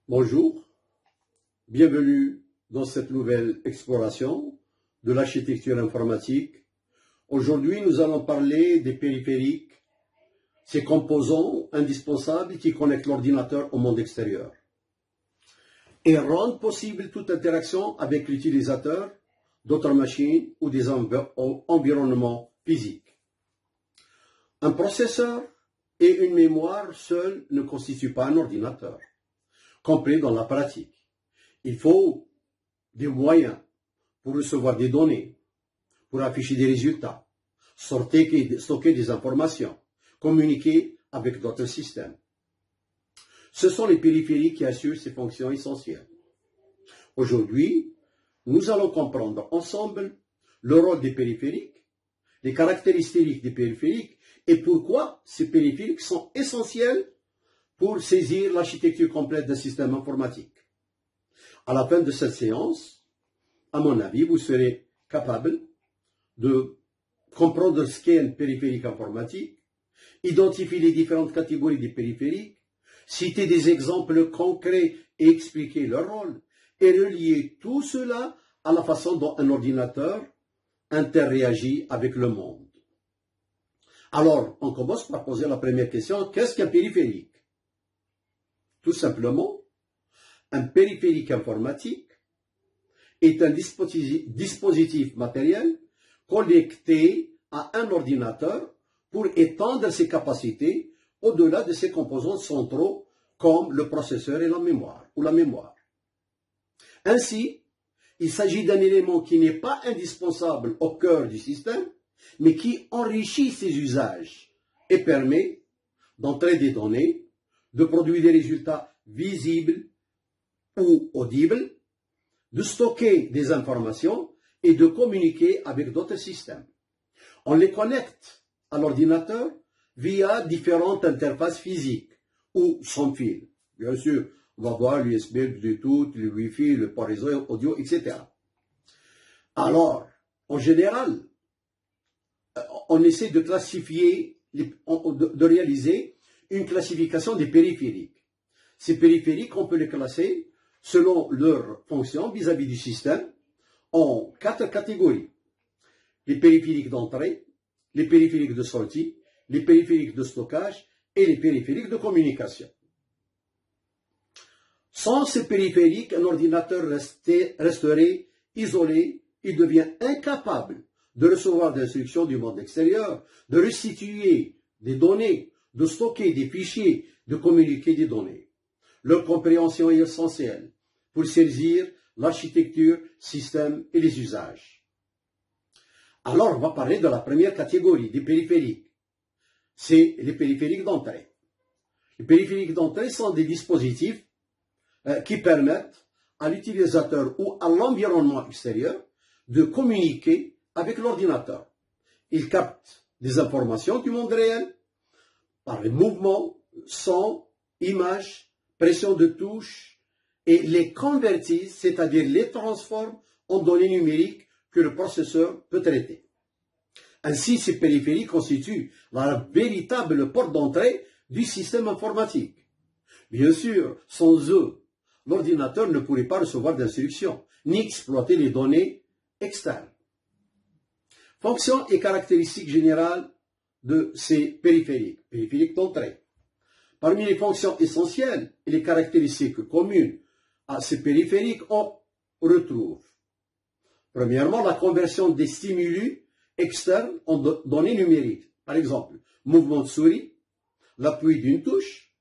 Bonjour, bienvenue dans cette nouvelle exploration de l'architecture informatique. Aujourd'hui, nous allons parler des périphériques, ces composants indispensables qui connectent l'ordinateur au monde extérieur et rendent possible toute interaction avec l'utilisateur, d'autres machines ou des environnements physiques. Un processeur et une mémoire seuls ne constituent pas un ordinateur complet dans la pratique. Il faut des moyens pour recevoir des données, pour afficher des résultats, stocker des informations, communiquer avec d'autres systèmes. Ce sont les périphériques qui assurent ces fonctions essentielles. Aujourd'hui, nous allons comprendre ensemble le rôle des périphériques, les caractéristiques des périphériques et pourquoi ces périphériques sont essentiels pour saisir l'architecture complète d'un système informatique. À la fin de cette séance, à mon avis, vous serez capable de comprendre ce qu'est un périphérique informatique, identifier les différentes catégories des périphériques, citer des exemples concrets et expliquer leur rôle, et relier tout cela à la façon dont un ordinateur interagit avec le monde. Alors, on commence par poser la première question, qu'est-ce qu'un périphérique? Tout simplement, un périphérique informatique est un dispositif matériel connecté à un ordinateur pour étendre ses capacités au-delà de ses composants centraux comme le processeur et la mémoire. Ainsi, il s'agit d'un élément qui n'est pas indispensable au cœur du système, mais qui enrichit ses usages et permet d'entrer des données, de produire des résultats visibles ou audibles, de stocker des informations et de communiquer avec d'autres systèmes. On les connecte à l'ordinateur via différentes interfaces physiques ou sans fil. Bien sûr, on va voir l'USB, le Bluetooth, le Wi-Fi, le port réseau audio, etc. Alors, en général, on essaie de classifier, de réaliser une classification des périphériques. Ces périphériques, on peut les classer selon leur fonction vis-à-vis du système en 4 catégories. Les périphériques d'entrée, les périphériques de sortie, les périphériques de stockage et les périphériques de communication. Sans ces périphériques, un ordinateur resterait isolé, il devient incapable de recevoir des instructions du monde extérieur, de restituer des données, de stocker des fichiers, de communiquer des données. Leur compréhension est essentielle pour saisir l'architecture, système et les usages. Alors, on va parler de la première catégorie, des périphériques. C'est les périphériques d'entrée. Les périphériques d'entrée sont des dispositifs qui permettent à l'utilisateur ou à l'environnement extérieur de communiquer avec l'ordinateur. Ils captent des informations du monde réel par les mouvements, sons, images, pression de touche et les convertissent, c'est-à-dire les transforment en données numériques que le processeur peut traiter. Ainsi, ces périphériques constituent la véritable porte d'entrée du système informatique. Bien sûr, sans eux, l'ordinateur ne pourrait pas recevoir d'instructions, ni exploiter les données externes. Fonctions et caractéristiques générales de ces périphériques, périphériques d'entrée. Parmi les fonctions essentielles et les caractéristiques communes à ces périphériques, on retrouve, premièrement, la conversion des stimuli externes en données numériques. Par exemple, mouvement de souris, l'appui d'une touche,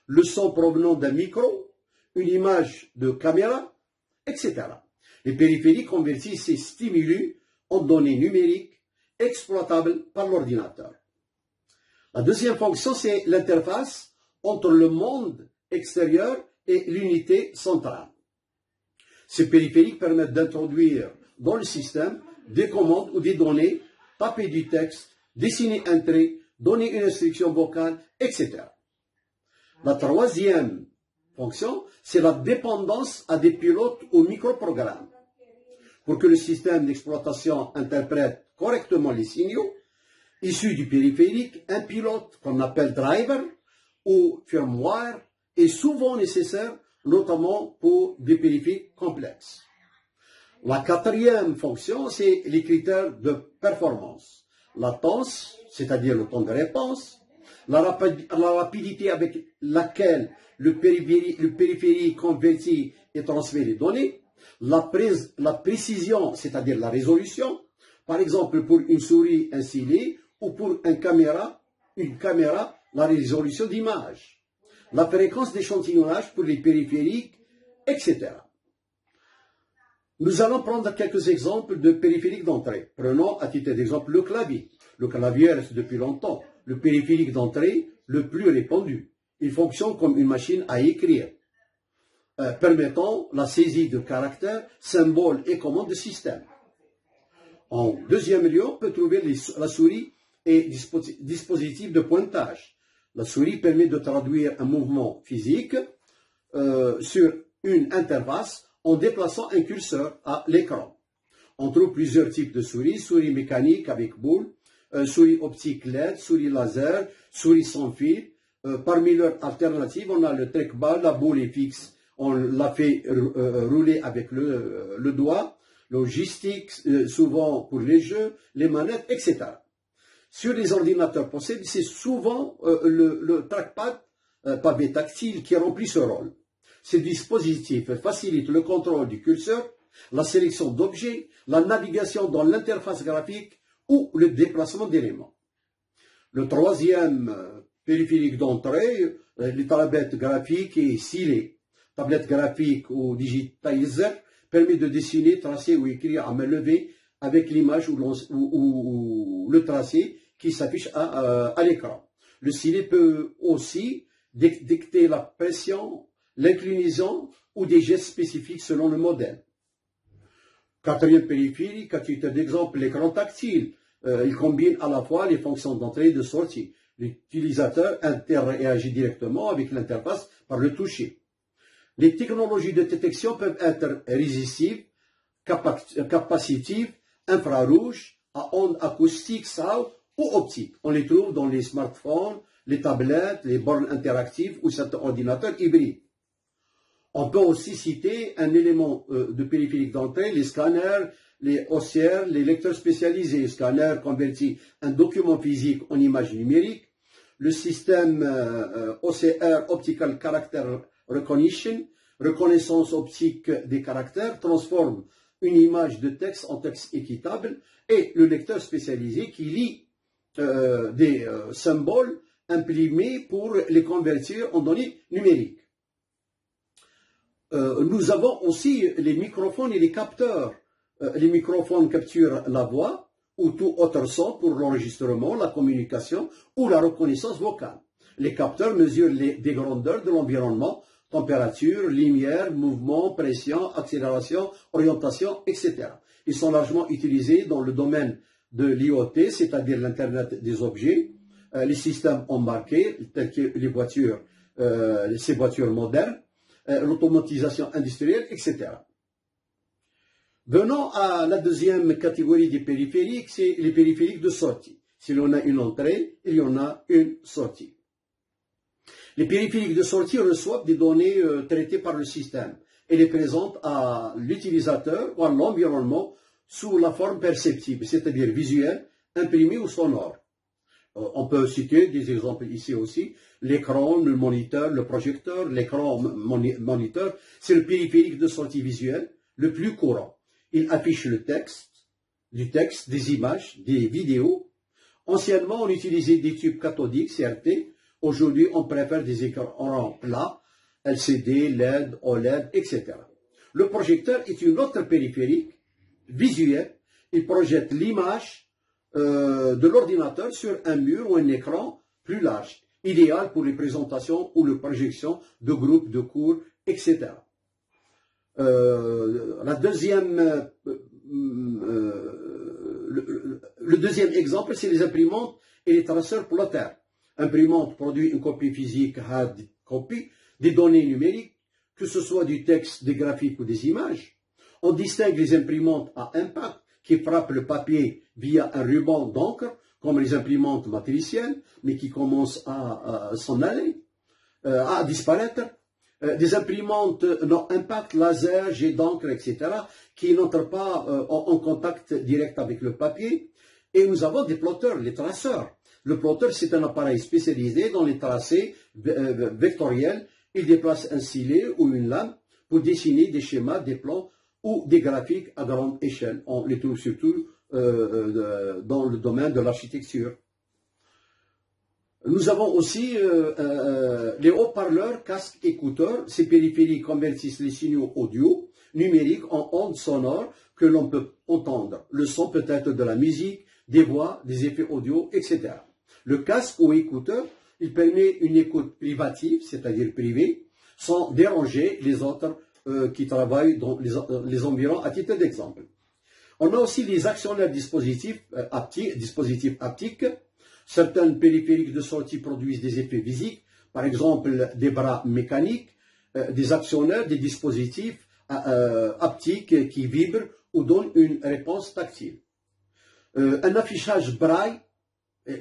le son provenant d'un micro, une image de caméra, etc. Les périphériques convertissent ces stimuli en données numériques exploitables par l'ordinateur. La deuxième fonction, c'est l'interface entre le monde extérieur et l'unité centrale. Ces périphériques permettent d'introduire dans le système des commandes ou des données, taper du texte, dessiner un trait, donner une instruction vocale, etc. La troisième fonction, c'est la dépendance à des pilotes ou microprogrammes. Pour que le système d'exploitation interprète correctement les signaux issus du périphérique, un pilote qu'on appelle driver ou firmware est souvent nécessaire notamment pour des périphériques complexes. La quatrième fonction, c'est les critères de performance. Latence, c'est-à-dire le temps de réponse, la rapidité avec laquelle le périphérique convertit et transmet les données, la précision, c'est-à-dire la résolution, par exemple pour une souris, un stylet, ou pour une caméra, la résolution d'image, la fréquence d'échantillonnage pour les périphériques, etc. Nous allons prendre quelques exemples de périphériques d'entrée. Prenons à titre d'exemple le clavier. Le clavier reste depuis longtemps le périphérique d'entrée le plus répandu. Il fonctionne comme une machine à écrire, permettant la saisie de caractères, symboles et commandes de système. En deuxième lieu, on peut trouver la souris et dispositifs de pointage. La souris permet de traduire un mouvement physique sur une interface en déplaçant un curseur à l'écran. On trouve plusieurs types de souris, souris mécanique avec boule, souris optique LED, souris laser, souris sans fil. Parmi leurs alternatives, on a le trackball, la boule est fixe, on la fait rouler avec le doigt, le joystick, souvent pour les jeux, les manettes, etc. Sur les ordinateurs possibles, c'est souvent le trackpad pavé tactile qui remplit ce rôle. Ces dispositifs facilitent le contrôle du curseur, la sélection d'objets, la navigation dans l'interface graphique ou le déplacement d'éléments. Le troisième périphérique d'entrée, les tablettes graphiques et stylet. Tablette graphique ou digitizer permet de dessiner, tracer ou écrire à main levée avec l'image ou le tracé qui s'affiche à l'écran. Le stylet peut aussi détecter la pression, l'inclinaison ou des gestes spécifiques selon le modèle. Quatrième périphérique, à titre d'exemple, l'écran tactile. Il combine à la fois les fonctions d'entrée et de sortie. L'utilisateur interagit directement avec l'interface par le toucher. Les technologies de détection peuvent être résistives, capacitives, infrarouges, à ondes acoustiques, sound ou optiques. On les trouve dans les smartphones, les tablettes, les bornes interactives ou certains ordinateurs hybrides. On peut aussi citer un élément de périphérique d'entrée, les scanners, les OCR, les lecteurs spécialisés. Le scanner convertit un document physique en image numérique. Le système OCR, Optical Character Recognition, reconnaissance optique des caractères, transforme une image de texte en texte équitable, et le lecteur spécialisé qui lit des symboles imprimés pour les convertir en données numériques. Nous avons aussi les microphones et les capteurs. Les microphones capturent la voix ou tout autre son pour l'enregistrement, la communication ou la reconnaissance vocale. Les capteurs mesurent des grandeurs de l'environnement, température, lumière, mouvement, pression, accélération, orientation, etc. Ils sont largement utilisés dans le domaine de l'IoT, c'est-à-dire l'Internet des objets, les systèmes embarqués, tels que les voitures, ces voitures modernes, l'automatisation industrielle, etc. Venons à la deuxième catégorie des périphériques, c'est les périphériques de sortie. S'il y en a une entrée, il y en a une sortie. Les périphériques de sortie reçoivent des données traitées par le système et les présentent à l'utilisateur ou à l'environnement sous la forme perceptible, c'est-à-dire visuelle, imprimée ou sonore. On peut citer des exemples ici aussi. L'écran, le moniteur, le projecteur, l'écran moniteur, c'est le périphérique de sortie visuelle le plus courant. Il affiche le texte, des images, des vidéos. Anciennement, on utilisait des tubes cathodiques, CRT. Aujourd'hui, on préfère des écrans plats, LCD, LED, OLED, etc. Le projecteur est une autre périphérique visuelle. Il projette l'image de l'ordinateur sur un mur ou un écran plus large, idéal pour les présentations ou les projections de groupes, de cours, etc. Le deuxième exemple, c'est les imprimantes et les traceurs plotters. Imprimante produit une copie physique, hard copy, des données numériques, que ce soit du texte, des graphiques ou des images. On distingue les imprimantes à impact qui frappent le papier via un ruban d'encre, comme les imprimantes matricielles, mais qui commencent à s'en aller, à disparaître. des imprimantes non impact, laser, jet d'encre, etc., qui n'entrent pas en contact direct avec le papier. Et nous avons des plotteurs, les traceurs. Le plotteur, c'est un appareil spécialisé dans les tracés vectoriels. Il déplace un stylet ou une lame pour dessiner des schémas, des plans ou des graphiques à grande échelle. On les trouve surtout dans le domaine de l'architecture. Nous avons aussi les haut-parleurs, casques, écouteurs. Ces périphériques convertissent les signaux audio numériques en ondes sonores que l'on peut entendre. Le son peut être de la musique, des voix, des effets audio, etc. Le casque ou écouteur, il permet une écoute privative, c'est-à-dire privée, sans déranger les autres qui travaillent dans les environs, à titre d'exemple. On a aussi les actionnaires dispositifs haptiques. Certains périphériques de sortie produisent des effets physiques, par exemple des bras mécaniques, des actionnaires, des dispositifs haptiques qui vibrent ou donnent une réponse tactile. Un affichage braille,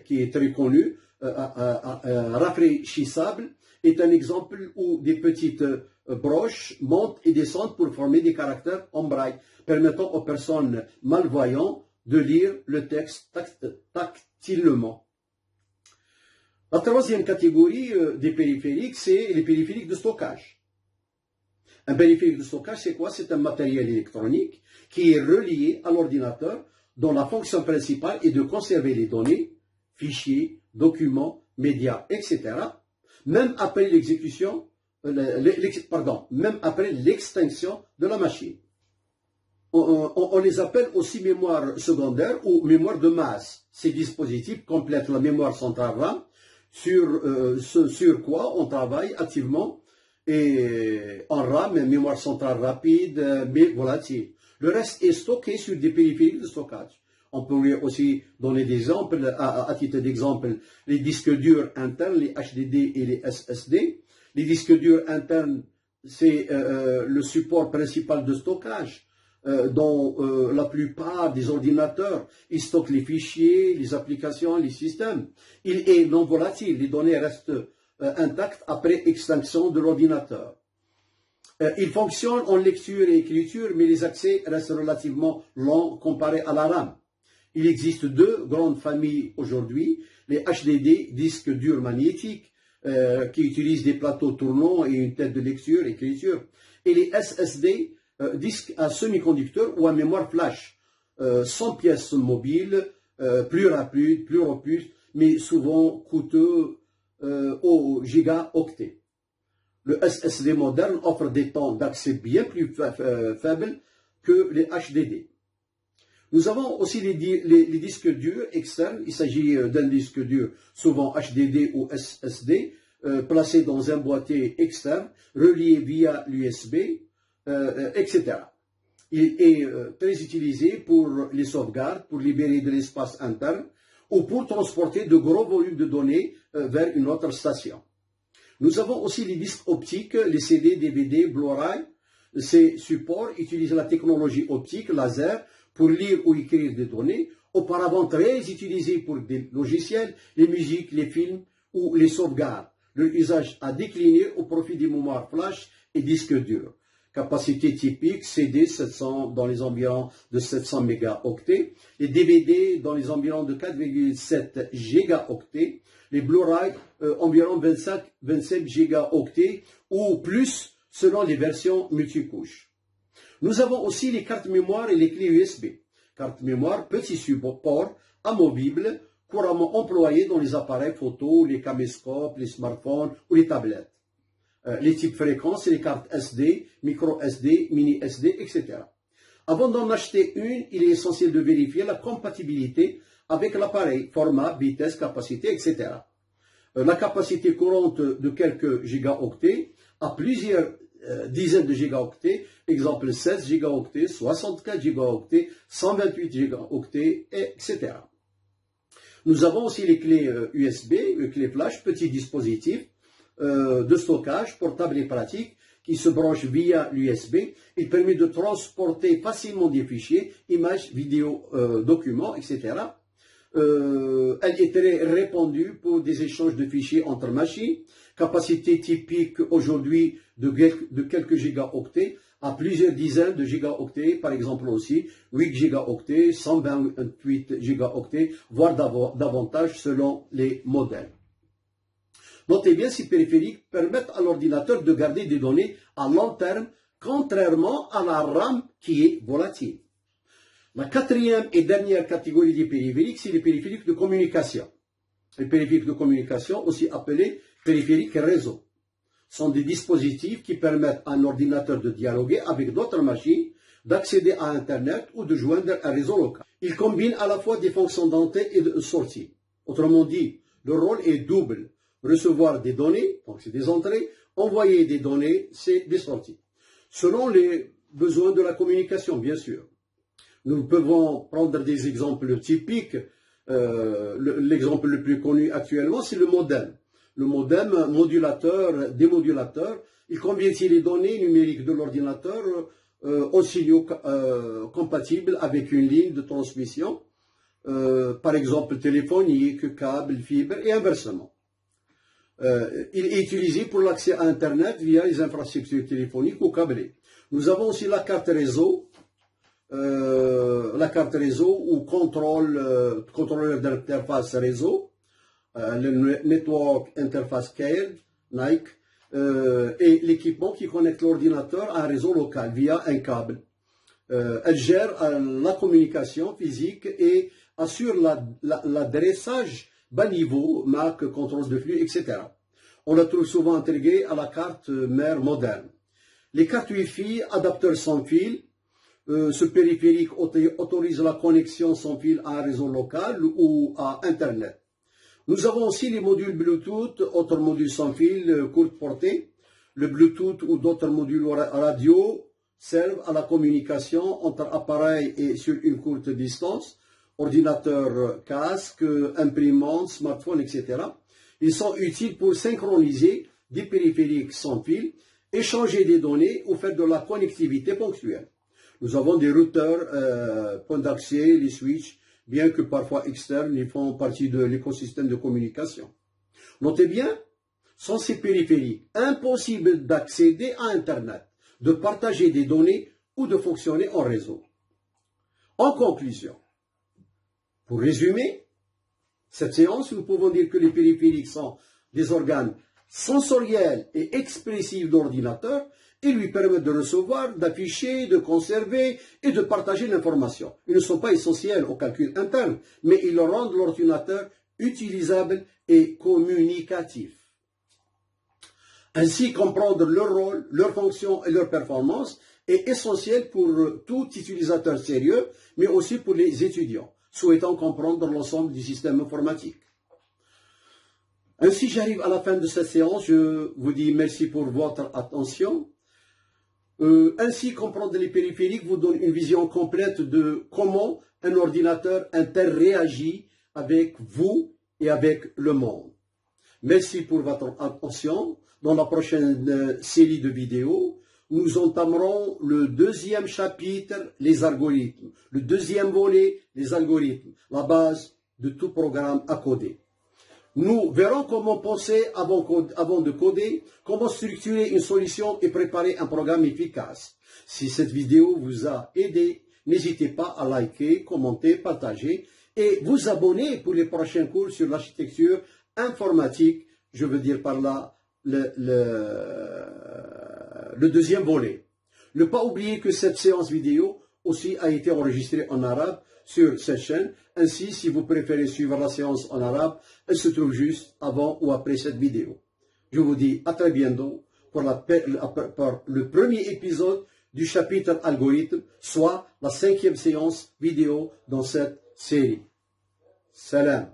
qui est très connu, rafraîchissable, est un exemple où des petites broches montent et descendent pour former des caractères en braille, permettant aux personnes malvoyantes de lire le texte tactilement. La troisième catégorie des périphériques, c'est les périphériques de stockage. Un périphérique de stockage, c'est quoi? C'est un matériel électronique qui est relié à l'ordinateur, dont la fonction principale est de conserver les données, fichiers, documents, médias, etc., même après l'exécution, même après l'extinction de la machine. On les appelle aussi mémoire secondaire ou mémoire de masse. Ces dispositifs complètent la mémoire centrale RAM, sur quoi on travaille activement, et en RAM, mémoire centrale rapide, mais volatile. Le reste est stocké sur des périphériques de stockage. On pourrait aussi donner des exemples, à titre d'exemple, les disques durs internes, les HDD et les SSD. Les disques durs internes, c'est le support principal de stockage, dont la plupart des ordinateurs, ils stockent les fichiers, les applications, les systèmes. Il est non volatile, les données restent intactes après extinction de l'ordinateur. Il fonctionne en lecture et écriture, mais les accès restent relativement lents comparés à la RAM. Il existe deux grandes familles aujourd'hui, les HDD, disques durs magnétiques, qui utilisent des plateaux tournants et une tête de lecture et écriture, et les SSD, disques à semi-conducteur ou à mémoire flash, sans pièces mobiles, plus rapides, plus robustes, mais souvent coûteux aux gigaoctets. Le SSD moderne offre des temps d'accès bien plus faibles que les HDD. Nous avons aussi les disques durs externes. Il s'agit d'un disque dur, souvent HDD ou SSD, placé dans un boîtier externe, relié via l'USB, etc. Il est très utilisé pour les sauvegardes, pour libérer de l'espace interne ou pour transporter de gros volumes de données vers une autre station. Nous avons aussi les disques optiques, les CD, DVD, Blu-ray. Ces supports utilisent la technologie optique, laser, pour lire ou écrire des données, auparavant très utilisés pour des logiciels, les musiques, les films ou les sauvegardes. Leur usage a décliné au profit des mémoires flash et disques durs. Capacité typique, CD 700 dans les environs de 700 mégaoctets, les DVD dans les environs de 4,7 gigaoctets, les Blu-ray environ 27 gigaoctets ou plus selon les versions multicouches. Nous avons aussi les cartes mémoire et les clés USB. Carte mémoire, petit support amovible, couramment employé dans les appareils photo, les caméscopes, les smartphones ou les tablettes. Les types fréquences, c'est les cartes SD, micro SD, mini SD, etc. Avant d'en acheter une, il est essentiel de vérifier la compatibilité avec l'appareil, format, vitesse, capacité, etc. La capacité courante de quelques gigaoctets à plusieurs dizaines de gigaoctets, exemple 16 gigaoctets, 64 gigaoctets, 128 gigaoctets, etc. Nous avons aussi les clés USB, les clés flash, petits dispositifs de stockage portable et pratique qui se branchent via l'USB. Il permet de transporter facilement des fichiers, images, vidéos, documents, etc. Elle est très répandue pour des échanges de fichiers entre machines. Capacité typique aujourd'hui de quelques gigaoctets à plusieurs dizaines de gigaoctets, par exemple aussi 8 gigaoctets, 128 gigaoctets, voire davantage selon les modèles. Notez bien, ces périphériques permettent à l'ordinateur de garder des données à long terme, contrairement à la RAM qui est volatile. La quatrième et dernière catégorie des périphériques, c'est les périphériques de communication. Les périphériques de communication, aussi appelés périphériques réseau, sont des dispositifs qui permettent à un ordinateur de dialoguer avec d'autres machines, d'accéder à Internet ou de joindre un réseau local. Ils combinent à la fois des fonctions d'entrée et de sortie. Autrement dit, le rôle est double. Recevoir des données, donc c'est des entrées, envoyer des données, c'est des sorties. Selon les besoins de la communication, bien sûr. Nous pouvons prendre des exemples typiques. L'exemple le plus connu actuellement, c'est le modem. Le modem modulateur, démodulateur, il convertit les données numériques de l'ordinateur aux signaux compatibles avec une ligne de transmission, par exemple téléphonique, câble, fibre et inversement. Il est utilisé pour l'accès à Internet via les infrastructures téléphoniques ou câblées. Nous avons aussi la carte réseau ou contrôleur d'interface réseau, le Network Interface Card, NIC, et l'équipement qui connecte l'ordinateur à un réseau local via un câble. Elle gère la communication physique et assure l'adressage bas niveau, MAC, contrôle de flux, etc. On la trouve souvent intégrée à la carte mère moderne. Les cartes Wi-Fi, adapteurs sans fil, ce périphérique autorise la connexion sans fil à un réseau local ou à Internet. Nous avons aussi les modules Bluetooth, autres modules sans fil, courte portée. Le Bluetooth ou d'autres modules radio servent à la communication entre appareils et sur une courte distance, ordinateur, casque, imprimante, smartphone, etc. Ils sont utiles pour synchroniser des périphériques sans fil, échanger des données ou faire de la connectivité ponctuelle. Nous avons des routeurs, points d'accès, les switches, bien que parfois externes, ils font partie de l'écosystème de communication. Notez bien, sans ces périphériques, impossible d'accéder à Internet, de partager des données ou de fonctionner en réseau. En conclusion, pour résumer cette séance, nous pouvons dire que les périphériques sont des organes sensoriels et expressifs d'ordinateur et lui permettent de recevoir, d'afficher, de conserver et de partager l'information. Ils ne sont pas essentiels au calcul interne, mais ils rendent l'ordinateur utilisable et communicatif. Ainsi, comprendre leur rôle, leur fonction et leur performance est essentiel pour tout utilisateur sérieux, mais aussi pour les étudiants souhaitant comprendre l'ensemble du système informatique. Ainsi, j'arrive à la fin de cette séance. Je vous dis merci pour votre attention. Ainsi, comprendre les périphériques vous donne une vision complète de comment un ordinateur interréagit avec vous et avec le monde. Merci pour votre attention. Dans la prochaine série de vidéos, nous entamerons le deuxième chapitre, les algorithmes. Le deuxième volet, les algorithmes, la base de tout programme à coder. Nous verrons comment penser avant de coder, comment structurer une solution et préparer un programme efficace. Si cette vidéo vous a aidé, n'hésitez pas à liker, commenter, partager et vous abonner pour les prochains cours sur l'architecture informatique, je veux dire par là le deuxième volet. Ne pas oublier que cette séance vidéo aussi a été enregistrée en arabe sur cette chaîne. Ainsi, si vous préférez suivre la séance en arabe, elle se trouve juste avant ou après cette vidéo. Je vous dis à très bientôt pour le premier épisode du chapitre algorithme, soit la 5e séance vidéo dans cette série. Salam.